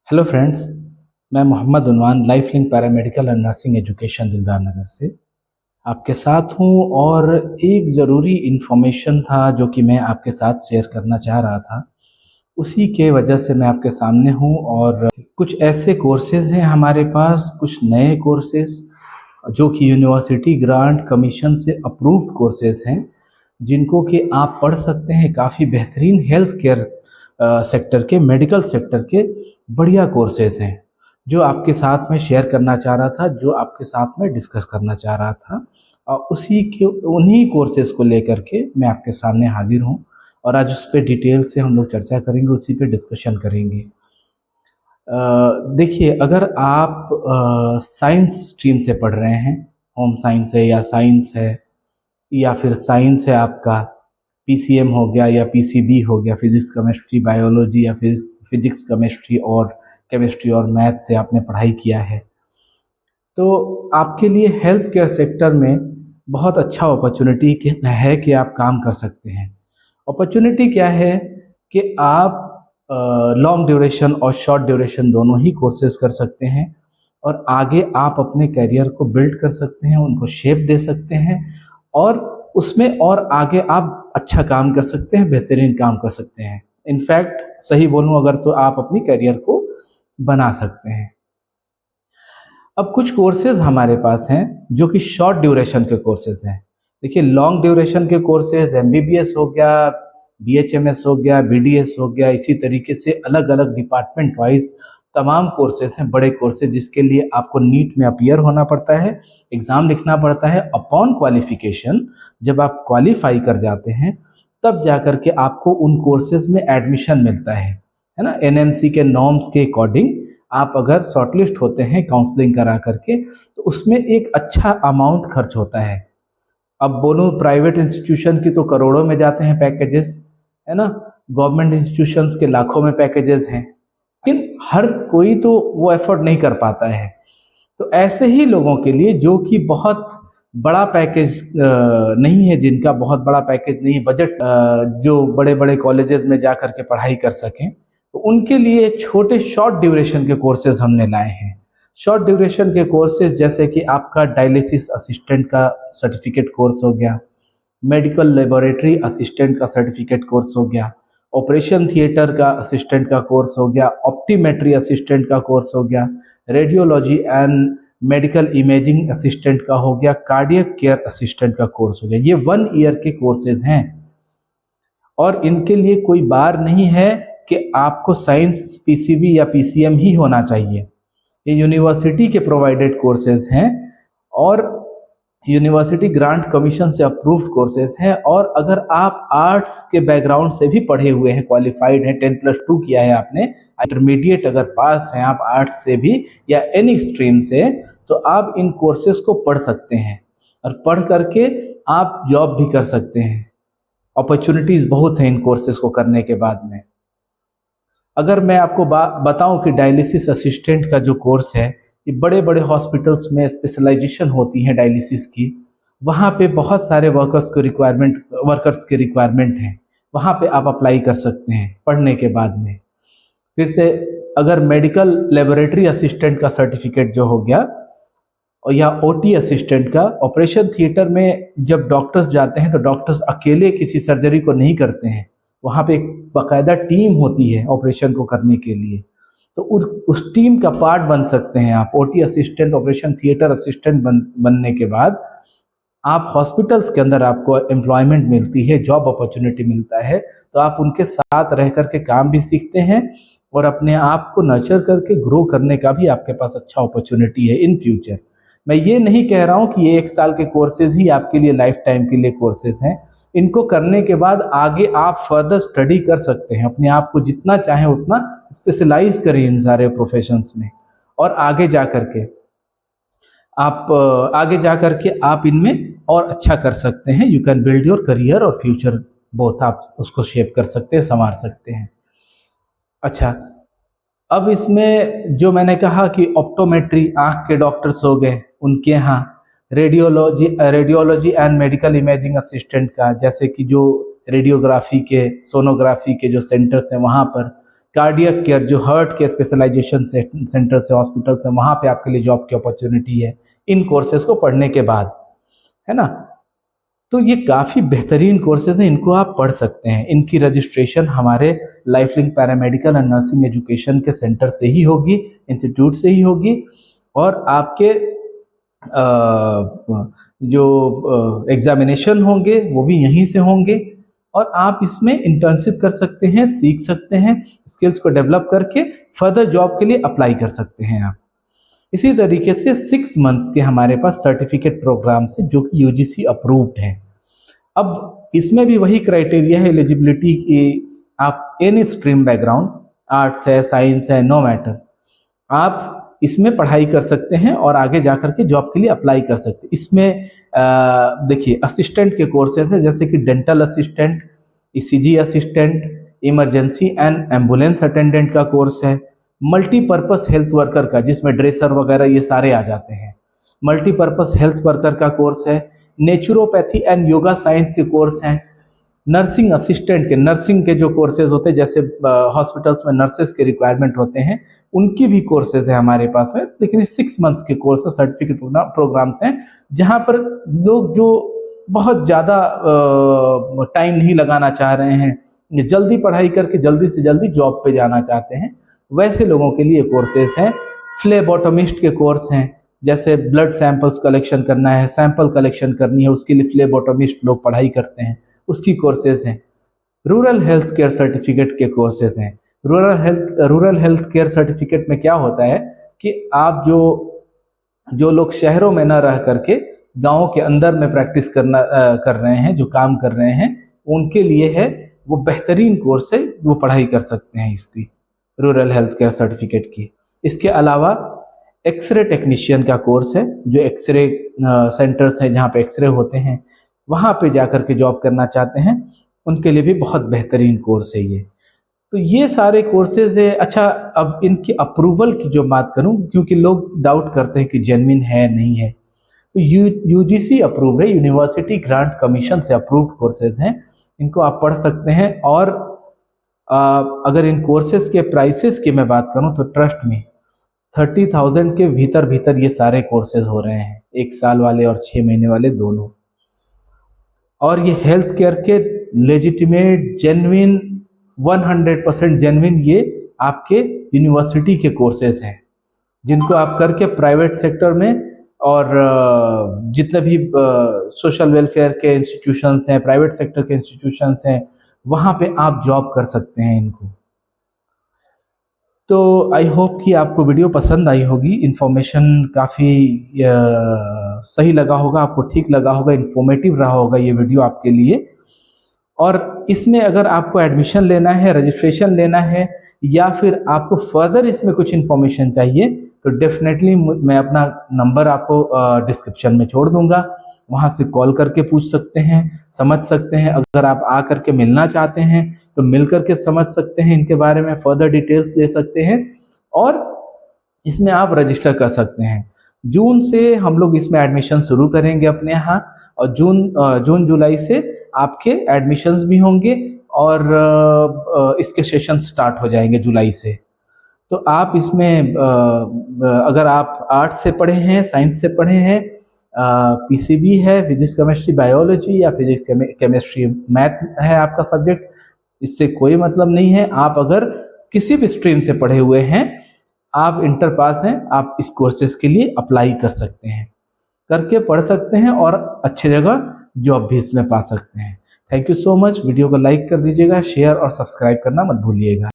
Hello friends, मैं Mohammad Unwan life link paramedical and nursing education Dildar Nagar से आपके साथ हूँ। और एक ज़रूरी इन्फॉर्मेशन था जो कि मैं आपके साथ शेयर करना चाह रहा था, उसी के वजह से मैं आपके सामने हूँ। और कुछ ऐसे कोर्सेज़ हैं हमारे पास, कुछ नए कोर्सेज़ जो कि यूनिवर्सिटी ग्रांट कमीशन से अप्रूव्ड कोर्सेज़ हैं, जिनको कि आप पढ़ सकते हैं। काफ़ी बेहतरीन हेल्थ केयर सेक्टर के, मेडिकल सेक्टर के बढ़िया कोर्सेज़ हैं, जो आपके साथ में शेयर करना चाह रहा था, जो आपके साथ में डिस्कस करना चाह रहा था। और उन्हीं कोर्सेज़ को लेकर के मैं आपके सामने हाजिर हूँ, और आज उस पे डिटेल से हम लोग चर्चा करेंगे, उसी पे डिस्कशन करेंगे। देखिए, अगर आप साइंस स्ट्रीम से पढ़ रहे हैं, होम साइंस है या साइंस है, या फिर साइंस है आपका पीसीएम हो गया या पीसीबी हो गया, फिजिक्स केमिस्ट्री बायोलॉजी, या फिर फिजिक्स केमिस्ट्री और मैथ से आपने पढ़ाई किया है, तो आपके लिए हेल्थ केयर सेक्टर में बहुत अच्छा अपॉर्चुनिटी है कि आप काम कर सकते हैं। अपॉर्चुनिटी क्या है कि आप लॉन्ग ड्यूरेशन और शॉर्ट ड्यूरेशन दोनों ही कोर्सेज कर सकते हैं, और आगे आप अपने करियर को बिल्ड कर सकते हैं, उनको शेप दे सकते हैं, और उसमें और आगे आप अच्छा काम कर सकते हैं, बेहतरीन काम कर सकते हैं। इनफैक्ट सही बोलूं अगर, तो आप अपनी करियर को बना सकते हैं। अब कुछ कोर्सेज हमारे पास हैं जो कि शॉर्ट ड्यूरेशन के कोर्सेज हैं। देखिए, लॉन्ग ड्यूरेशन के कोर्सेज एमबीबीएस हो गया, बीएचएमएस हो गया, बीडीएस हो गया, इसी तरीके से अलग अलग डिपार्टमेंट वाइज तमाम कोर्सेज हैं, बड़े कोर्सेज, जिसके लिए आपको नीट में अपीयर होना पड़ता है, एग्ज़ाम लिखना पड़ता है। अपॉन क्वालिफिकेशन, जब आप क्वालिफाई कर जाते हैं, तब जा कर के आपको उन कोर्सेज में एडमिशन मिलता है ना। एनएमसी के नॉर्म्स के अकॉर्डिंग आप अगर शॉर्टलिस्ट होते हैं काउंसलिंग करा करके, तो उसमें एक अच्छा अमाउंट खर्च होता है। अब बोलूँ प्राइवेट इंस्टीट्यूशन की तो करोड़ों में जाते हैं पैकेजेस, है ना। गवर्नमेंट इंस्टीट्यूशंस के लाखों में पैकेजेस हैं, लेकिन हर कोई तो वो एफोर्ड नहीं कर पाता है। तो ऐसे ही लोगों के लिए जो कि बहुत बड़ा पैकेज नहीं है, जिनका बहुत बड़ा पैकेज नहीं है, बजट जो बड़े बड़े कॉलेजेस में जा करके पढ़ाई कर सकें, तो उनके लिए छोटे शॉर्ट ड्यूरेशन के कोर्सेज हमने लाए हैं। शॉर्ट ड्यूरेशन के कोर्सेज जैसे कि आपका डायलिसिस असिस्टेंट का सर्टिफिकेट कोर्स हो गया, मेडिकल लेबोरेटरी असिस्टेंट का सर्टिफिकेट कोर्स हो गया, ऑपरेशन थिएटर का असिस्टेंट का कोर्स हो गया, ऑप्टीमेट्री असिस्टेंट का कोर्स हो गया, radiology and medical imaging assistant का हो गया, कार्डियक केयर असिस्टेंट का कोर्स हो गया। ये 1 ईयर के कोर्सेज हैं, और इनके लिए कोई बार नहीं है कि आपको साइंस पीसीबी या पीसीएम ही होना चाहिए। ये यूनिवर्सिटी के प्रोवाइडेड कोर्सेज हैं, और यूनिवर्सिटी ग्रांट कमीशन से अप्रूव्ड कोर्सेज हैं। और अगर आप आर्ट्स के बैकग्राउंड से भी पढ़े हुए हैं, क्वालिफाइड हैं, 10+2 किया है आपने, इंटरमीडिएट अगर पास हैं आप आर्ट्स से भी या एनी स्ट्रीम से, तो आप इन कोर्सेज को पढ़ सकते हैं, और पढ़ करके आप जॉब भी कर सकते हैं। अपॉर्चुनिटीज़ बहुत हैं इन कोर्सेज को करने के बाद में। अगर मैं आपको बताऊं कि डायलिसिस असिस्टेंट का जो कोर्स है, ये बड़े बड़े हॉस्पिटल्स में स्पेशलाइजेशन होती है डायलिसिस की, वहाँ पे बहुत सारे वर्कर्स के रिक्वायरमेंट हैं, वहाँ पे आप अप्लाई कर सकते हैं पढ़ने के बाद में। फिर से अगर मेडिकल लेबोरेटरी असिस्टेंट का सर्टिफिकेट जो हो गया, और या ओटी असिस्टेंट का, ऑपरेशन थिएटर में जब डॉक्टर्स जाते हैं तो डॉक्टर्स अकेले किसी सर्जरी को नहीं करते हैं, वहाँ पे एक बाकायदा टीम होती है ऑपरेशन को करने के लिए, तो उस टीम का पार्ट बन सकते हैं आप। OT assistant, operation theatre assistant बनने के बाद आप हॉस्पिटल्स के अंदर आपको एम्प्लॉयमेंट मिलती है, जॉब अपॉर्चुनिटी मिलता है, तो आप उनके साथ रह करके काम भी सीखते हैं, और अपने आप को नर्चर करके ग्रो करने का भी आपके पास अच्छा अपॉर्चुनिटी है इन फ्यूचर। मैं ये नहीं कह रहा हूँ कि ये 1 साल के कोर्सेज ही आपके लिए लाइफ टाइम के लिए कोर्सेज हैं। इनको करने के बाद आगे आप फर्दर स्टडी कर सकते हैं, अपने आप को जितना चाहें उतना स्पेशलाइज करें इन सारे प्रोफेशंस में, और आगे जा करके आप इनमें और अच्छा कर सकते हैं। You can build your career और फ्यूचर बोथ, आप उसको शेप कर सकते हैं, संवार सकते हैं। अच्छा, अब इसमें जो मैंने कहा कि ऑप्टोमेट्री, आँख के डॉक्टर्स हो गए, उनके यहाँ radiology and medical imaging assistant का, जैसे कि जो रेडियोग्राफी के, सोनोग्राफी के जो सेंटर्स हैं वहाँ पर, कार्डियक केयर जो हार्ट के स्पेशलाइजेशन सेंटर से हॉस्पिटल से वहाँ पे आपके लिए जॉब की अपॉर्चुनिटी है इन कोर्सेज को पढ़ने के बाद, है ना। तो ये काफ़ी बेहतरीन कोर्सेज हैं, इनको आप पढ़ सकते हैं। इनकी रजिस्ट्रेशन हमारे लाइफलिंक पैरामेडिकल एंड नर्सिंग एजुकेशन के सेंटर से ही होगी, इंस्टीट्यूट से ही होगी, और आपके जो एग्जामिनेशन होंगे वो भी यहीं से होंगे, और आप इसमें इंटर्नशिप कर सकते हैं, सीख सकते हैं, स्किल्स को डेवलप करके फर्दर जॉब के लिए अप्लाई कर सकते हैं आप। इसी तरीके से 6 मंथ्स के हमारे पास सर्टिफिकेट प्रोग्राम्स हैं जो कि यूजीसी अप्रूव्ड हैं। अब इसमें भी वही क्राइटेरिया है एलिजिबिलिटी की, आप एनी स्ट्रीम बैकग्राउंड, आर्ट्स है, साइंस है, नो मैटर, आप इसमें पढ़ाई कर सकते हैं और आगे जाकर के जॉब के लिए अप्लाई कर सकते हैं। इसमें देखिए असिस्टेंट के कोर्सेज हैं, जैसे कि dental assistant, ECG assistant, emergency and ambulance attendant का कोर्स है, मल्टीपर्पस हेल्थ वर्कर का जिसमें ड्रेसर वगैरह ये सारे आ जाते हैं, मल्टीपर्पस हेल्थ वर्कर का कोर्स है, नेचुरोपैथी एंड योगा साइंस के कोर्स हैं, नर्सिंग असिस्टेंट के, नर्सिंग के जो कोर्सेज होते हैं जैसे हॉस्पिटल्स में नर्सेस के रिक्वायरमेंट होते हैं उनकी भी कोर्सेज है हमारे पास में। लेकिन ये 6 मंथ्स के कोर्स सर्टिफिकेट प्रोग्राम्स हैं जहाँ पर लोग जो बहुत ज़्यादा टाइम नहीं लगाना चाह रहे हैं, जल्दी पढ़ाई करके जल्दी से जल्दी जॉब पे जाना चाहते हैं, वैसे लोगों के लिए कोर्सेज हैं। फ्लेबोटोमिस्ट के कोर्स हैं, जैसे ब्लड सैंपल्स कलेक्शन करना है, सैंपल कलेक्शन करनी है, उसके लिए फ्लेबोटोमिस्ट लोग पढ़ाई करते हैं, उसकी कोर्सेज हैं। रूरल हेल्थ केयर सर्टिफिकेट के कोर्सेज हैं। रूरल हेल्थ केयर सर्टिफिकेट में क्या होता है कि आप जो लोग शहरों में न रह करके गाँव के अंदर में प्रैक्टिस कर रहे हैं, जो काम कर रहे हैं, उनके लिए है वो बेहतरीन कोर्स है, वो पढ़ाई कर सकते हैं इसकी, रूरल हेल्थ केयर सर्टिफिकेट की। इसके अलावा एक्सरे टेक्नीशियन का कोर्स है, जो एक्सरे सेंटर्स हैं जहाँ पे एक्सरे होते हैं वहाँ पे जाकर के जॉब करना चाहते हैं, उनके लिए भी बहुत बेहतरीन कोर्स है ये। तो ये सारे कोर्सेज है। अच्छा, अब इनकी अप्रूवल की जो बात करूँ, क्योंकि लोग डाउट करते हैं कि जेन्युइन है नहीं है, तो यूजीसी अप्रूव्ड है, यूनिवर्सिटी ग्रांट कमीशन से अप्रूव्ड कोर्सेज हैं, इनको आप पढ़ सकते हैं। और अगर इन कोर्सेज के प्राइसेस की मैं बात करूं तो ट्रस्ट में 30,000 के भीतर ये सारे कोर्सेज हो रहे हैं, 1 साल वाले और 6 महीने वाले दोनों। और ये हेल्थ केयर के लेजिटिमेट, जेन्युइन, 100% जेन्युइन ये आपके यूनिवर्सिटी के कोर्सेज हैं, जिनको आप करके प्राइवेट सेक्टर में और जितने भी सोशल वेलफेयर के इंस्टीट्यूशंस हैं, प्राइवेट सेक्टर के इंस्टीट्यूशंस हैं, वहाँ पे आप जॉब कर सकते हैं इनको। तो आई होप कि आपको वीडियो पसंद आई होगी, इन्फॉर्मेशन काफ़ी सही लगा होगा, आपको ठीक लगा होगा, इन्फॉर्मेटिव रहा होगा ये वीडियो आपके लिए। और इसमें अगर आपको एडमिशन लेना है, रजिस्ट्रेशन लेना है, या फिर आपको फर्दर इसमें कुछ इन्फॉर्मेशन चाहिए, तो डेफिनेटली मैं अपना नंबर आपको डिस्क्रिप्शन में छोड़ दूंगा, वहाँ से कॉल करके पूछ सकते हैं, समझ सकते हैं। अगर आप आ करके मिलना चाहते हैं तो मिल करके समझ सकते हैं, इनके बारे में फर्दर डिटेल्स ले सकते हैं, और इसमें आप रजिस्टर कर सकते हैं। जून से हम लोग इसमें एडमिशन शुरू करेंगे अपने यहाँ, और जून जुलाई से आपके एडमिशन्स भी होंगे, और इसके सेशन स्टार्ट हो जाएंगे जुलाई से। तो आप इसमें अगर आप आर्ट्स से पढ़े हैं, साइंस से पढ़े हैं, पीसीबी है, फिजिक्स केमिस्ट्री बायोलॉजी, या फिजिक्स केमिस्ट्री मैथ है आपका सब्जेक्ट, इससे कोई मतलब नहीं है। आप अगर किसी भी स्ट्रीम से पढ़े हुए हैं, आप इंटर पास हैं, आप इस कोर्सेज के लिए अप्लाई कर सकते हैं, करके पढ़ सकते हैं, और अच्छी जगह जॉब भी इसमें पा सकते हैं। Thank you so much. Video को लाइक कर दीजिएगा, शेयर और सब्सक्राइब करना मत भूलिएगा।